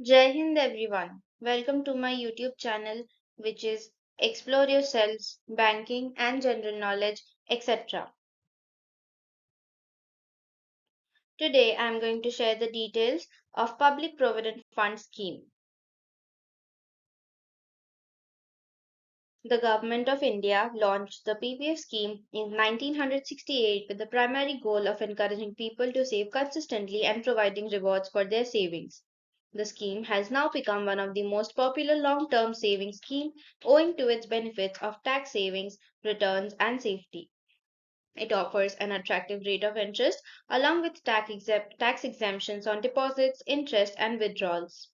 Jai Hind everyone. Welcome to my YouTube channel, which is Explore Yourselves, Banking and General Knowledge, etc. Today I am going to share the details of Public Provident Fund scheme. The Government of India launched the PPF scheme in 1968 with the primary goal of encouraging people to save consistently and providing rewards for their savings. The scheme has now become one of the most popular long-term savings schemes owing to its benefits of tax savings, returns and safety. It offers an attractive rate of interest along with tax exemptions on deposits, interest and withdrawals.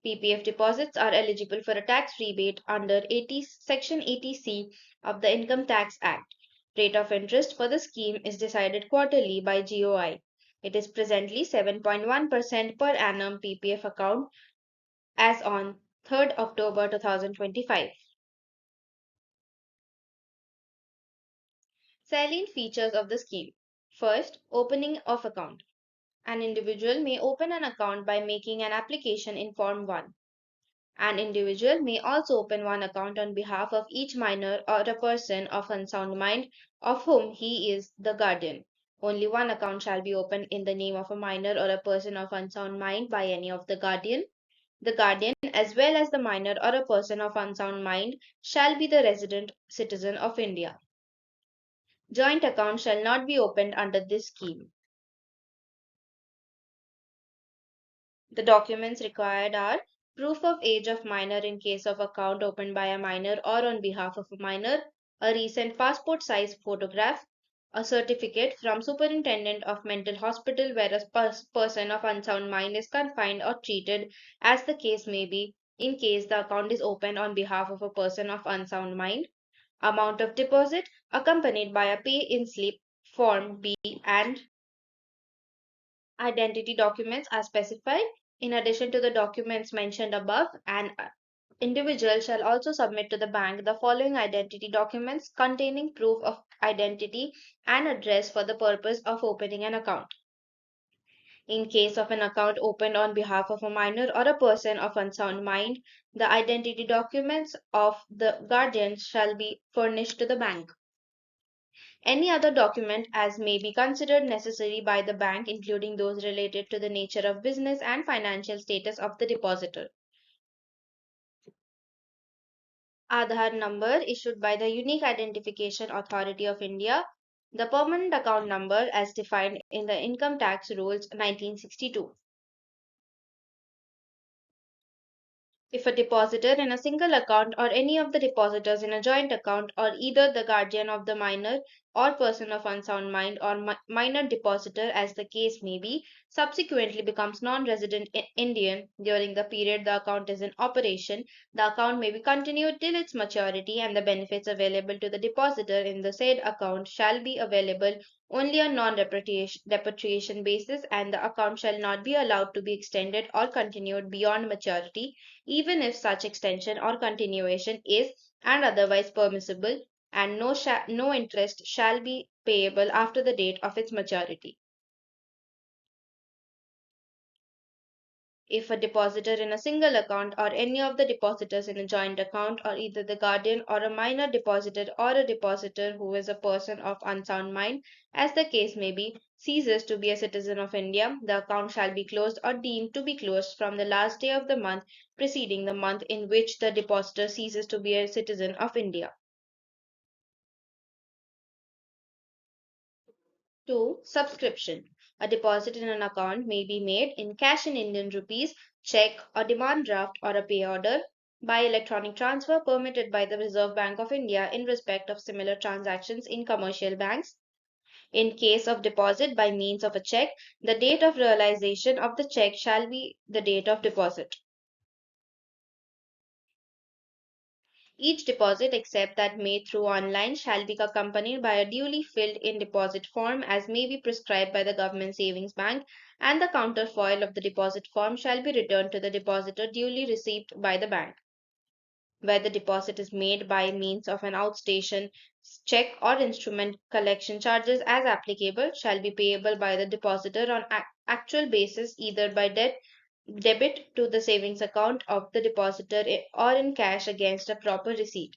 PPF deposits are eligible for a tax rebate under Section 80C of the Income Tax Act. Rate of interest for the scheme is decided quarterly by GOI. It is presently 7.1% per annum PPF account as on 3rd October 2025. Salient features of the scheme. First, opening of account. An individual may open an account by making an application in Form 1. An individual may also open one account on behalf of each minor or a person of unsound mind of whom he is the guardian. Only one account shall be opened in the name of a minor or a person of unsound mind by any of the guardian. The guardian, as well as the minor or a person of unsound mind, shall be the resident citizen of India. Joint account shall not be opened under this scheme. The documents required are proof of age of minor in case of account opened by a minor or on behalf of a minor, a recent passport size photograph, a certificate from superintendent of mental hospital where a person of unsound mind is confined or treated as the case may be in case the account is opened on behalf of a person of unsound mind, amount of deposit accompanied by a pay in slip form B and identity documents are specified. In addition to the documents mentioned above, an individual shall also submit to the bank the following identity documents containing proof of identity and address for the purpose of opening an account. In case of an account opened on behalf of a minor or a person of unsound mind, the identity documents of the guardian shall be furnished to the bank. Any other document as may be considered necessary by the bank, including those related to the nature of business and financial status of the depositor. Aadhaar number issued by the Unique Identification Authority of India. The permanent account number as defined in the Income Tax Rules 1962. If a depositor in a single account or any of the depositors in a joint account or either the guardian of the minor or person of unsound mind or minor depositor as the case may be subsequently becomes non-resident Indian during the period the account is in operation, the account may be continued till its maturity and the benefits available to the depositor in the said account shall be available only on non-repatriation basis and the account shall not be allowed to be extended or continued beyond maturity even if such extension or continuation is and otherwise permissible, and no interest shall be payable after the date of its maturity. If a depositor in a single account or any of the depositors in a joint account or either the guardian or a minor depositor or a depositor who is a person of unsound mind, as the case may be, ceases to be a citizen of India, the account shall be closed or deemed to be closed from the last day of the month preceding the month in which the depositor ceases to be a citizen of India. 2. Subscription. A deposit in an account may be made in cash in Indian rupees, check, or demand draft or a pay order by electronic transfer permitted by the Reserve Bank of India in respect of similar transactions in commercial banks. In case of deposit by means of a check, the date of realization of the check shall be the date of deposit. Each deposit except that made through online shall be accompanied by a duly filled in deposit form as may be prescribed by the Government Savings Bank, and the counterfoil of the deposit form shall be returned to the depositor duly received by the bank. Where the deposit is made by means of an outstation check or instrument, collection charges as applicable shall be payable by the depositor on actual basis either by debt debit to the savings account of the depositor or in cash against a proper receipt.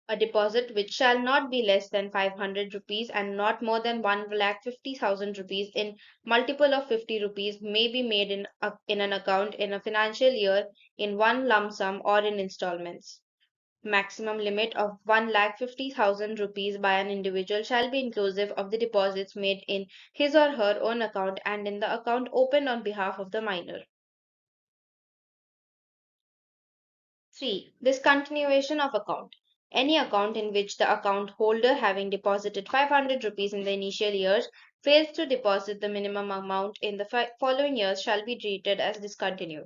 A deposit which shall not be less than 500 rupees and not more than 1,50,000 rupees in multiple of 50 rupees may be made in an account in a financial year in one lump sum or in installments. Maximum limit of 1,50,000 rupees by an individual shall be inclusive of the deposits made in his or her own account and in the account opened on behalf of the minor. 3. Discontinuation of account. Any account in which the account holder having deposited 500 rupees in the initial years fails to deposit the minimum amount in the following years shall be treated as discontinued.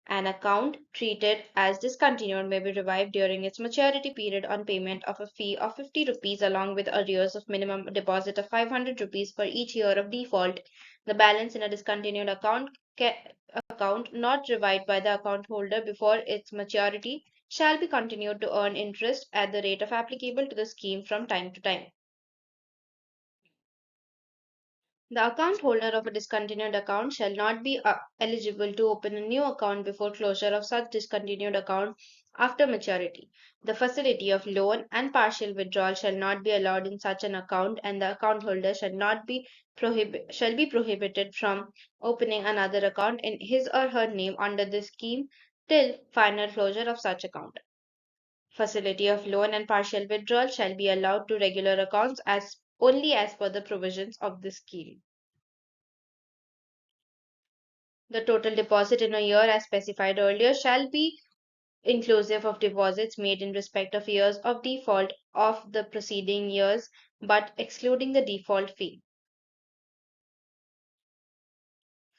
An account treated as discontinued may be revived during its maturity period on payment of a fee of 50 rupees along with arrears of minimum deposit of 500 rupees for each year of default. The balance in a discontinued account not revived by the account holder before its maturity shall be continued to earn interest at the rate of applicable to the scheme from time to time. The account holder of a discontinued account shall not be eligible to open a new account before closure of such discontinued account after maturity. The facility of loan and partial withdrawal shall not be allowed in such an account, and the account holder shall be prohibited from opening another account in his or her name under this scheme till final closure of such account. Facility of loan and partial withdrawal shall be allowed to regular accounts as only as per the provisions of this scheme. The total deposit in a year, as specified earlier, shall be inclusive of deposits made in respect of years of default of the preceding years, but excluding the default fee.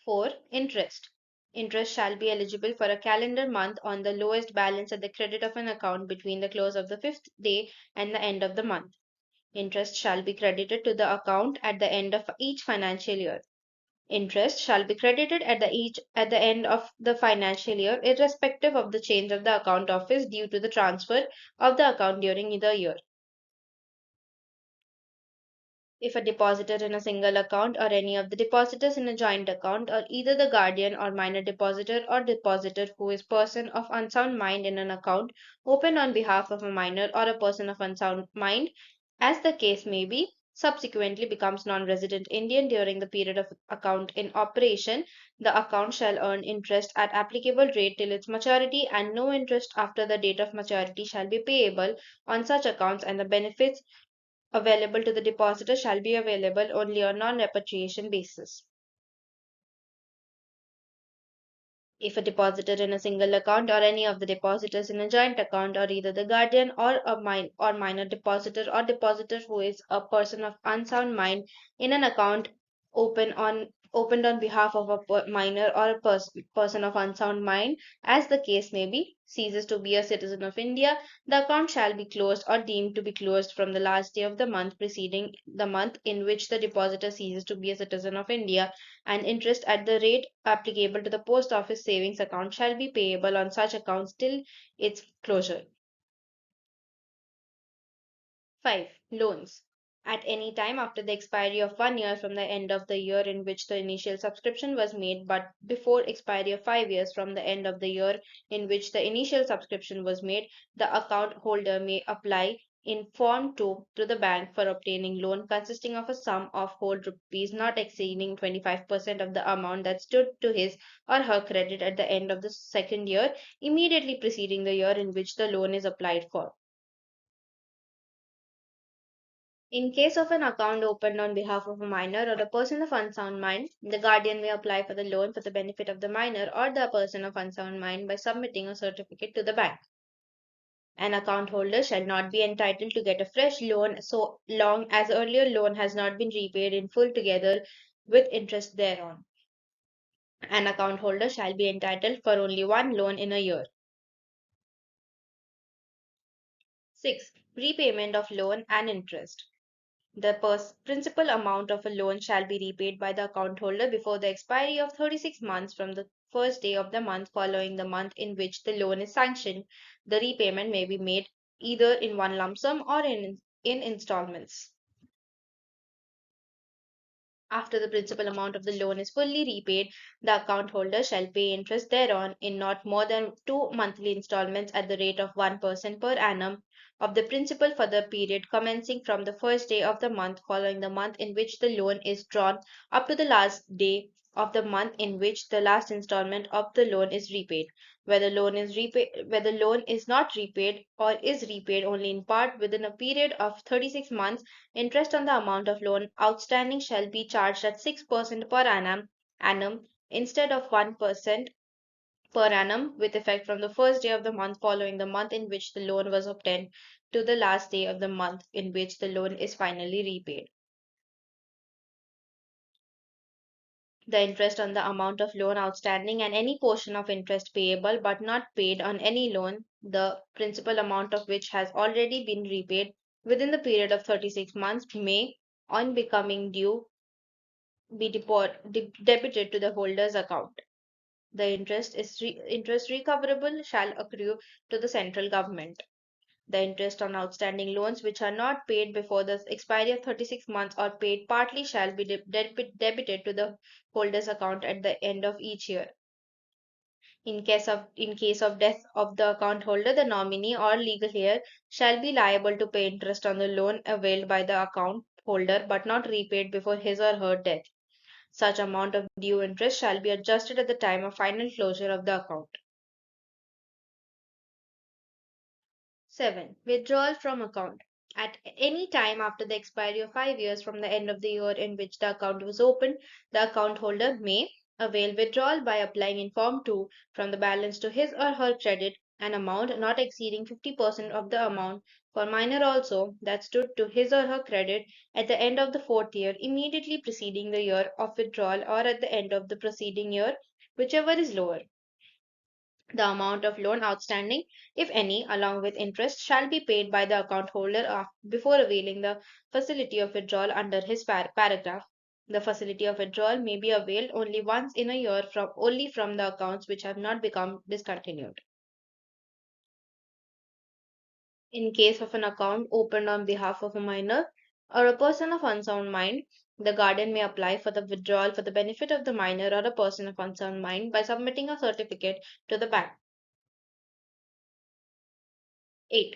4. Interest. Interest shall be eligible for a calendar month on the lowest balance at the credit of an account between the close of the fifth day and the end of the month. Interest shall be credited to the account at the end of each financial year. Interest shall be credited at the end of the financial year, irrespective of the change of the account office due to the transfer of the account during either year. If a depositor in a single account or any of the depositors in a joint account or either the guardian or minor depositor or depositor who is person of unsound mind in an account opened on behalf of a minor or a person of unsound mind, as the case may be, subsequently becomes non-resident Indian during the period of account in operation, the account shall earn interest at applicable rate till its maturity and no interest after the date of maturity shall be payable on such accounts and the benefits available to the depositor shall be available only on non-repatriation basis. If a depositor in a single account or any of the depositors in a joint account or either the guardian or or minor depositor or depositor who is a person of unsound mind in an account opened on behalf of a minor or a person of unsound mind, as the case may be, ceases to be a citizen of India, the account shall be closed or deemed to be closed from the last day of the month preceding the month in which the depositor ceases to be a citizen of India, and interest at the rate applicable to the post office savings account shall be payable on such accounts till its closure. 5. Loans. At any time after the expiry of 1 year from the end of the year in which the initial subscription was made, but before expiry of 5 years from the end of the year in which the initial subscription was made, the account holder may apply in Form 2 to the bank for obtaining loan consisting of a sum of whole rupees not exceeding 25% of the amount that stood to his or her credit at the end of the second year immediately preceding the year in which the loan is applied for. In case of an account opened on behalf of a minor or a person of unsound mind, the guardian may apply for the loan for the benefit of the minor or the person of unsound mind by submitting a certificate to the bank. An account holder shall not be entitled to get a fresh loan so long as earlier loan has not been repaid in full together with interest thereon. An account holder shall be entitled for only one loan in a year. 6. Repayment of loan and interest. The principal amount of a loan shall be repaid by the account holder before the expiry of 36 months from the first day of the month following the month in which the loan is sanctioned. The repayment may be made either in one lump sum or in installments. After the principal amount of the loan is fully repaid, the account holder shall pay interest thereon in not more than two monthly installments at the rate of 1% per annum of the principal for the period commencing from the first day of the month following the month in which the loan is drawn up to the last day of the month in which the last installment of the loan is repaid. Where the loan is not repaid or is repaid only in part within a period of 36 months, interest on the amount of loan outstanding shall be charged at 6% per annum instead of 1% per annum with effect from the first day of the month following the month in which the loan was obtained to the last day of the month in which the loan is finally repaid. The interest on the amount of loan outstanding and any portion of interest payable but not paid on any loan, the principal amount of which has already been repaid within the period of 36 months may, on becoming due, be debited to the holder's account. The interest recoverable shall accrue to the central government. The interest on outstanding loans which are not paid before the expiry of 36 months or paid partly shall be debited to the holder's account at the end of each year. In case of death of the account holder, the nominee or legal heir shall be liable to pay interest on the loan availed by the account holder but not repaid before his or her death. Such amount of due interest shall be adjusted at the time of final closure of the account. 7. Withdrawal from account. At any time after the expiry of 5 years from the end of the year in which the account was opened, the account holder may avail withdrawal by applying in Form 2 from the balance to his or her credit an amount not exceeding 50% of the amount for minor also that stood to his or her credit at the end of the fourth year immediately preceding the year of withdrawal or at the end of the preceding year, whichever is lower. The amount of loan outstanding, if any, along with interest, shall be paid by the account holder before availing the facility of withdrawal under his paragraph. The facility of withdrawal may be availed only once in a year only from the accounts which have not become discontinued. In case of an account opened on behalf of a minor or a person of unsound mind, the guardian may apply for the withdrawal for the benefit of the minor or a person of unsound mind by submitting a certificate to the bank. 8.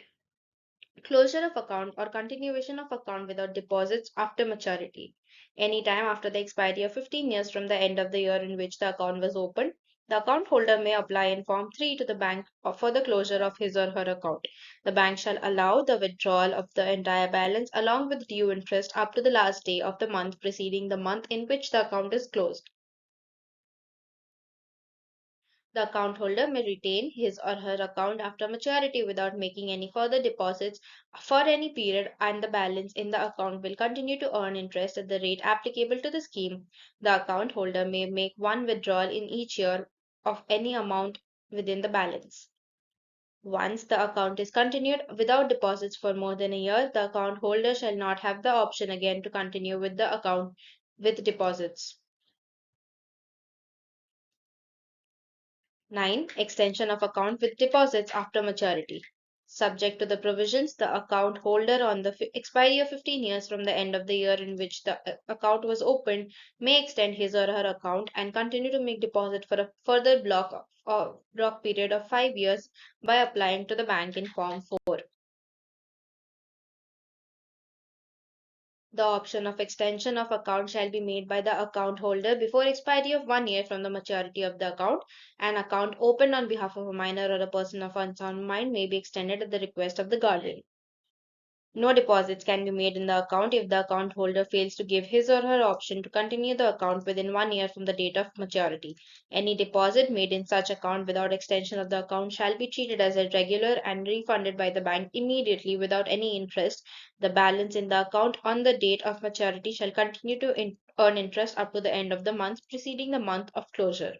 Closure of account or continuation of account without deposits after maturity. Any time after the expiry of 15 years from the end of the year in which the account was opened, the account holder may apply in Form 3 to the bank for the closure of his or her account. The bank shall allow the withdrawal of the entire balance along with due interest up to the last day of the month preceding the month in which the account is closed. The account holder may retain his or her account after maturity without making any further deposits for any period, and the balance in the account will continue to earn interest at the rate applicable to the scheme. The account holder may make one withdrawal in each year of any amount within the balance. Once the account is continued without deposits for more than a year, the account holder shall not have the option again to continue with the account with deposits. 9. Extension of account with deposits after maturity. Subject to the provisions, the account holder on the expiry of 15 years from the end of the year in which the account was opened may extend his or her account and continue to make deposit for a further block period of 5 years by applying to the bank in Form 4. The option of extension of account shall be made by the account holder before expiry of 1 year from the maturity of the account. An account opened on behalf of a minor or a person of unsound mind may be extended at the request of the guardian. No deposits can be made in the account if the account holder fails to give his or her option to continue the account within 1 year from the date of maturity. Any deposit made in such account without extension of the account shall be treated as irregular and refunded by the bank immediately without any interest. The balance in the account on the date of maturity shall continue to earn interest up to the end of the month preceding the month of closure.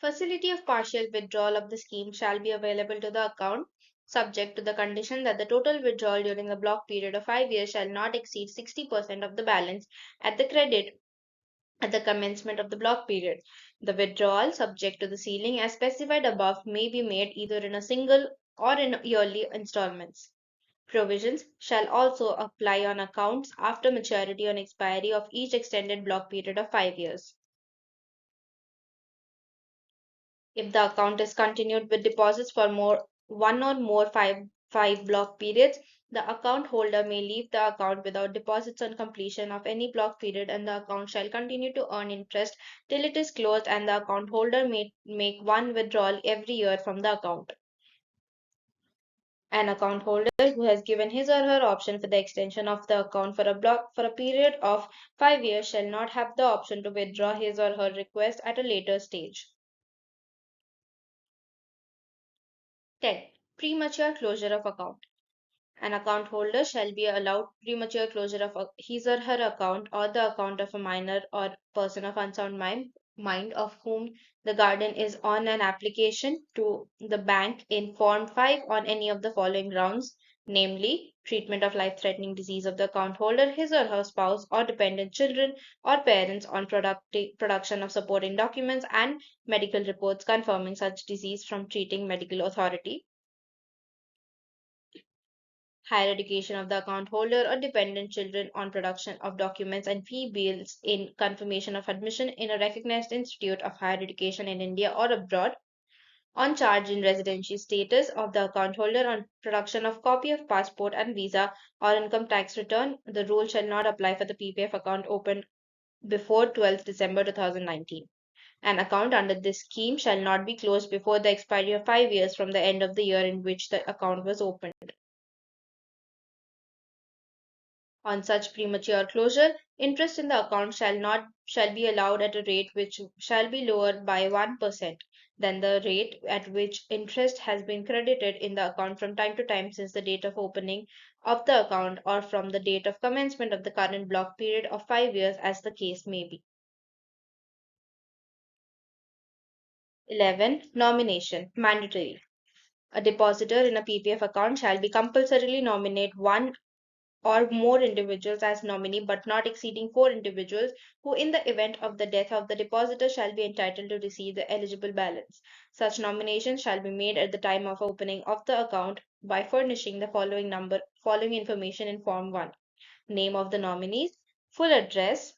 Facility of partial withdrawal of the scheme shall be available to the account, subject to the condition that the total withdrawal during the block period of 5 years shall not exceed 60% of the balance at the credit at the commencement of the block period. The withdrawal, subject to the ceiling as specified above, may be made either in a single or in yearly installments. Provisions shall also apply on accounts after maturity on expiry of each extended block period of 5 years. If the account is continued with deposits for one or more five block periods, the account holder may leave the account without deposits on completion of any block period, and the account shall continue to earn interest till it is closed, and the account holder may make one withdrawal every year from the account. An account holder who has given his or her option for the extension of the account for a period of 5 years shall not have the option to withdraw his or her request at a later stage. 10. Premature closure of account. An account holder shall be allowed premature closure of his or her account or the account of a minor or person of unsound mind of whom the guardian is on an application to the bank in Form 5 on any of the following grounds, namely treatment of life-threatening disease of the account holder, his or her spouse or dependent children or parents on production of supporting documents and medical reports confirming such disease from treating medical authority, higher education of the account holder or dependent children on production of documents and fee bills in confirmation of admission in a recognized institute of higher education in India or abroad, on charge in residency status of the account holder on production of copy of passport and visa or income tax return. The rule shall not apply for the PPF account opened before 12th December 2019. An account under this scheme shall not be closed before the expiry of 5 years from the end of the year in which the account was opened. On such premature closure, interest in the account shall be allowed at a rate which shall be lower by 1% than the rate at which interest has been credited in the account from time to time since the date of opening of the account or from the date of commencement of the current block period of 5 years as the case may be. 11. Nomination. Mandatory. A depositor in a PPF account shall be compulsorily nominate one or more individuals as nominee but not exceeding 4 individuals who in the event of the death of the depositor shall be entitled to receive the eligible balance. Such nominations shall be made at the time of opening of the account by furnishing the following information in Form 1. Name of the nominees, full address,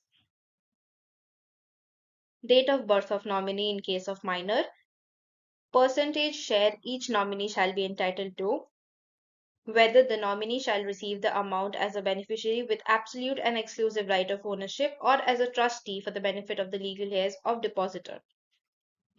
date of birth of nominee in case of minor, percentage share each nominee shall be entitled to, whether the nominee shall receive the amount as a beneficiary with absolute and exclusive right of ownership or as a trustee for the benefit of the legal heirs of depositor.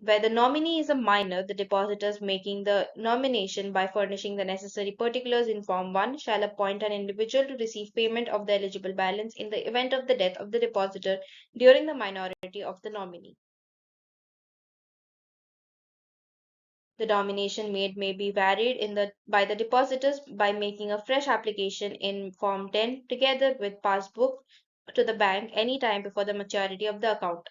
Where the nominee is a minor, the depositors making the nomination by furnishing the necessary particulars in Form 1 shall appoint an individual to receive payment of the eligible balance in the event of the death of the depositor during the minority of the nominee. The nomination made may be varied by the depositors by making a fresh application in Form 10 together with passbook to the bank any time before the maturity of the account.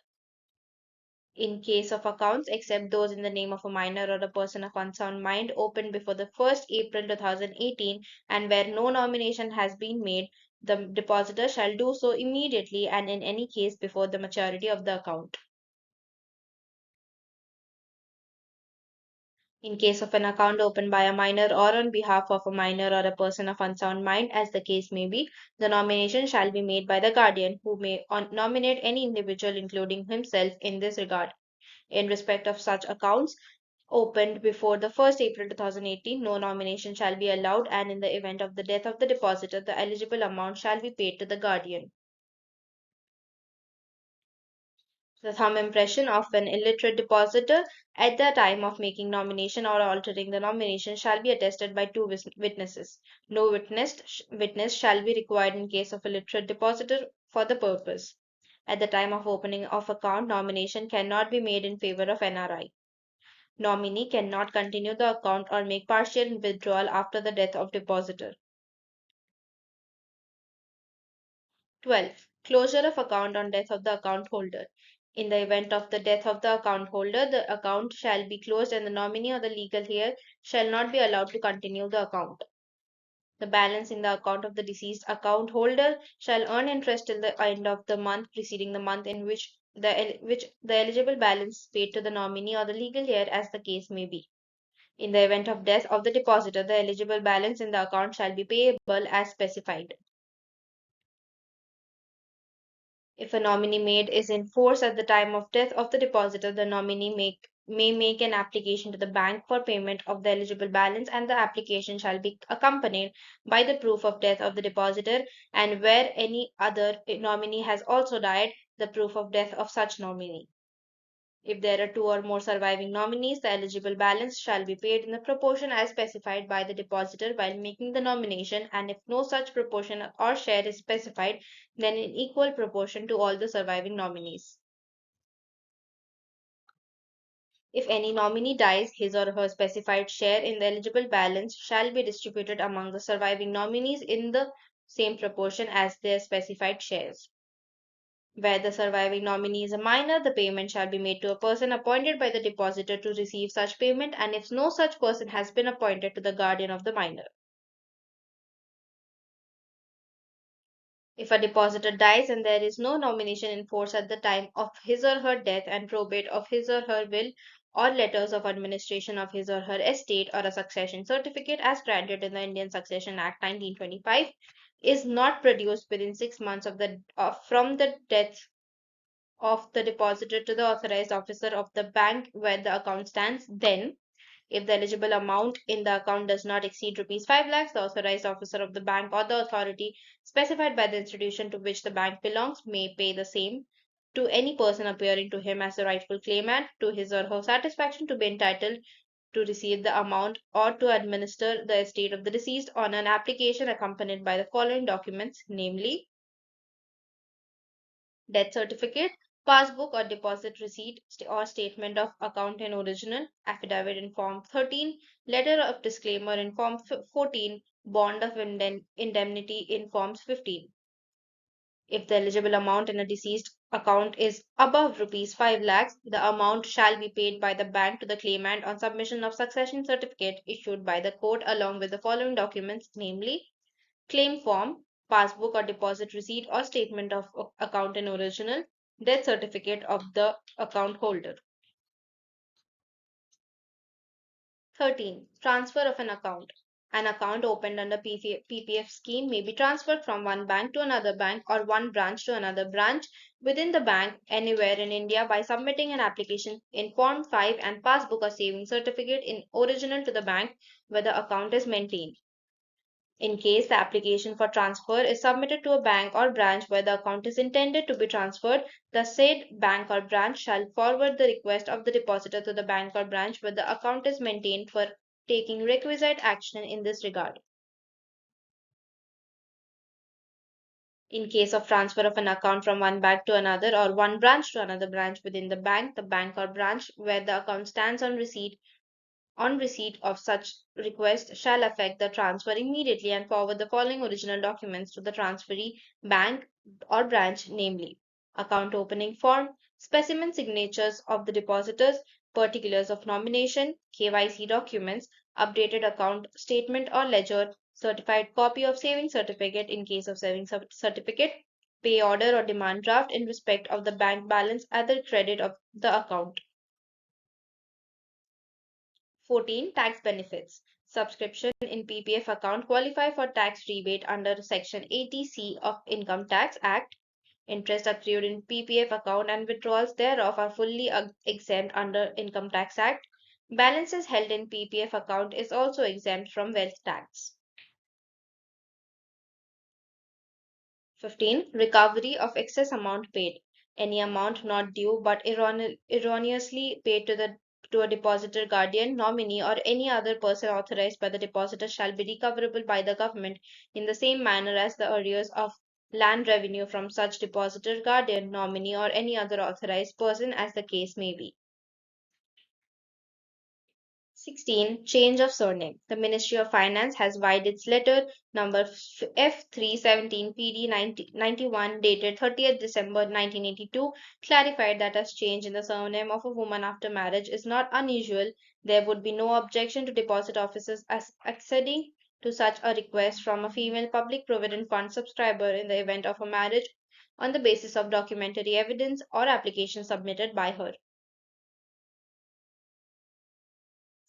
In case of accounts, except those in the name of a minor or a person of unsound mind opened before the 1st April 2018 and where no nomination has been made, the depositor shall do so immediately and in any case before the maturity of the account. In case of an account opened by a minor or on behalf of a minor or a person of unsound mind, as the case may be, the nomination shall be made by the guardian, who may nominate any individual, including himself, in this regard. In respect of such accounts opened before the 1st April 2018, no nomination shall be allowed, and in the event of the death of the depositor, the eligible amount shall be paid to the guardian. The thumb impression of an illiterate depositor at the time of making nomination or altering the nomination shall be attested by two witnesses. No witness shall be required in case of illiterate depositor for the purpose. At the time of opening of account, nomination cannot be made in favor of NRI. Nominee cannot continue the account or make partial withdrawal after the death of depositor. 12. Closure of account on death of the account holder. In the event of the death of the account holder, the account shall be closed and the nominee or the legal heir shall not be allowed to continue the account. The balance in the account of the deceased account holder shall earn interest till the end of the month preceding the month in which the eligible balance is paid to the nominee or the legal heir as the case may be. In the event of death of the depositor, the eligible balance in the account shall be payable as specified. If a nominee made is in force at the time of death of the depositor, the nominee may make an application to the bank for payment of the eligible balance, and the application shall be accompanied by the proof of death of the depositor, and where any other nominee has also died, the proof of death of such nominee. If there are two or more surviving nominees, the eligible balance shall be paid in the proportion as specified by the depositor while making the nomination, and if no such proportion or share is specified, then in equal proportion to all the surviving nominees. If any nominee dies, his or her specified share in the eligible balance shall be distributed among the surviving nominees in the same proportion as their specified shares. Where the surviving nominee is a minor, the payment shall be made to a person appointed by the depositor to receive such payment, and if no such person has been appointed, to the guardian of the minor. If a depositor dies and there is no nomination in force at the time of his or her death, and probate of his or her will or letters of administration of his or her estate, or a succession certificate as granted in the Indian Succession Act 1925 is not produced within 6 months from the death of the depositor to the authorized officer of the bank where the account stands, then, if the eligible amount in the account does not exceed rupees 5 lakhs, the authorized officer of the bank or the authority specified by the institution to which the bank belongs may pay the same to any person appearing to him as the rightful claimant to his or her satisfaction to be entitled to receive the amount or to administer the estate of the deceased on an application accompanied by the following documents, namely death certificate, passbook or deposit receipt or statement of account in original, affidavit in Form 13, letter of disclaimer in Form 14, bond of indemnity in Forms 15. If the eligible amount in a deceased account is above rupees 5 lakhs, the amount shall be paid by the bank to the claimant on submission of succession certificate issued by the court along with the following documents, namely claim form, passbook or deposit receipt or statement of account in original, death certificate of the account holder. 13. Transfer of an account. An account opened under PPF scheme may be transferred from one bank to another bank or one branch to another branch within the bank anywhere in India by submitting an application in Form 5 and passbook or savings certificate in original to the bank where the account is maintained. In case the application for transfer is submitted to a bank or branch where the account is intended to be transferred, the said bank or branch shall forward the request of the depositor to the bank or branch where the account is maintained for taking requisite action in this regard. In case of transfer of an account from one bank to another or one branch to another branch within the bank or branch where the account stands on receipt of such request shall effect the transfer immediately and forward the following original documents to the transferee bank or branch, namely account opening form, specimen signatures of the depositors, particulars of nomination, KYC documents, updated account statement or ledger, certified copy of savings certificate in case of savings certificate, pay order or demand draft in respect of the bank balance at the credit of the account. 14. Tax benefits. Subscription in PPF account qualify for tax rebate under Section 80C of Income Tax Act. Interest accrued in PPF account and withdrawals thereof are fully exempt under Income Tax Act. Balances held in PPF account is also exempt from wealth tax. 15. Recovery of excess amount paid. Any amount not due but erroneously paid to a depositor, guardian, nominee, or any other person authorized by the depositor shall be recoverable by the government in the same manner as the arrears of land revenue from such depositor, guardian, nominee, or any other authorized person as the case may be. 16. Change of surname. The Ministry of Finance has vide its letter number F317 PD 91 dated 30th December 1982 clarified that as change in the surname of a woman after marriage is not unusual, there would be no objection to deposit officers as acceding to such a request from a female public provident fund subscriber in the event of a marriage on the basis of documentary evidence or application submitted by her.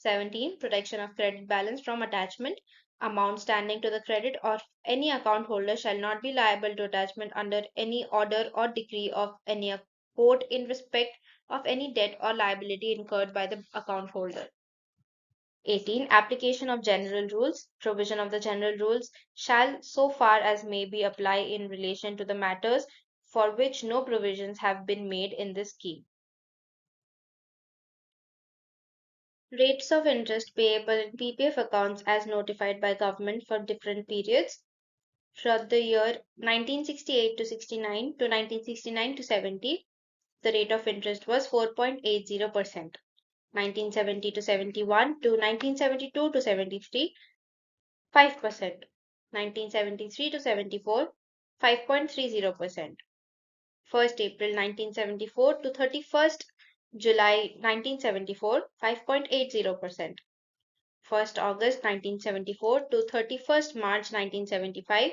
17. Protection of credit balance from attachment. Amount standing to the credit of any account holder shall not be liable to attachment under any order or decree of any court in respect of any debt or liability incurred by the account holder. 18. Application of general rules. Provision of the general rules shall, so far as may be, apply in relation to the matters for which no provisions have been made in this scheme. Rates of interest payable in PPF accounts as notified by government for different periods. For the year 1968 to 69 to 1969 to 70, the rate of interest was 4.80%. 1970 to 71 to 1972 to 73, 5%. 1973 to 74, 5.30%. 1st April 1974 to 31st July 1974, 5.80%. 1st August 1974 to 31st March 1975,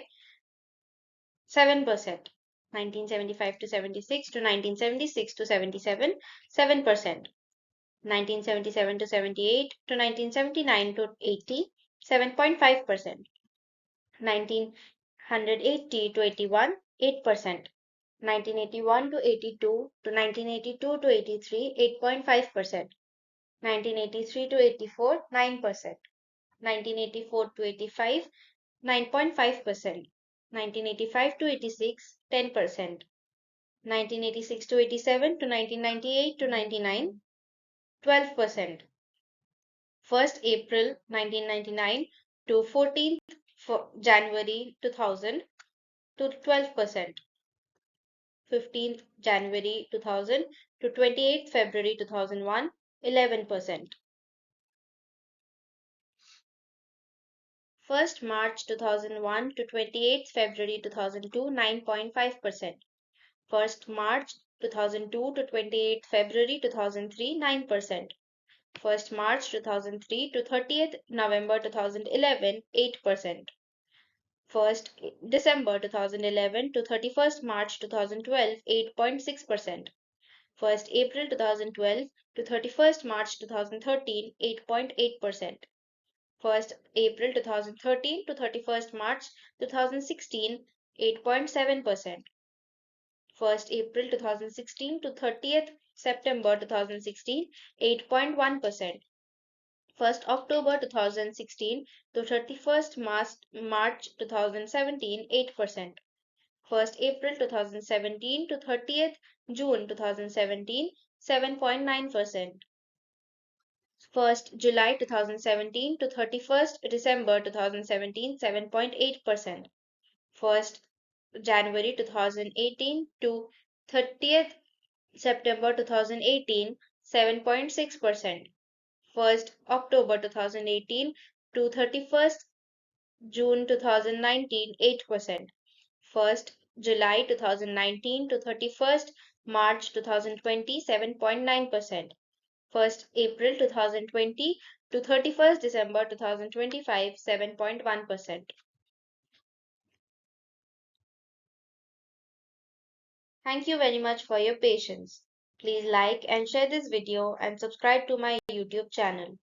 7%. 1975 to 76 to 1976 to 77, 7%. 1977 to 78 to 1979 to 80, 7.5%. 1980 to 81, 8%. 1981 to 82 to 1982 to 83, 8.5%. 1983 to 84, 9%. 1984 to 85, 9.5%. 1985 to 86, 10%. 1986 to 87 to 1998 to 99, 12%. 1st April 1999 to 14th January 2000 to 12%. 15th January 2000 to 28th February 2001, 11%. 1st March 2001 to 28th February 2002, 9.5%. 1st March 2002 to 28th February 2003, 9%. 1st March 2003 to 30th November 2011, 8%. 1st December 2011 to 31st March 2012, 8.6%. 1st April 2012 to 31st March 2013, 8.8%. 1st April 2013 to 31st March 2016, 8.7%. 1st April 2016 to 30th September 2016, 8.1%. 1st October 2016 to 31st March 2017, 8%. 1st April 2017 to 30th June 2017, 7.9%. 1st July 2017 to 31st December 2017, 7.8%. 1st January 2018 to 30th September 2018, 7.6%. 1st October 2018 to 31st June 2019, 8%. 1st July 2019 to 31st March 2020, 7.9%. 1st April 2020 to 31st December 2025, 7.1%. Thank you very much for your patience. Please like and share this video and subscribe to my YouTube channel.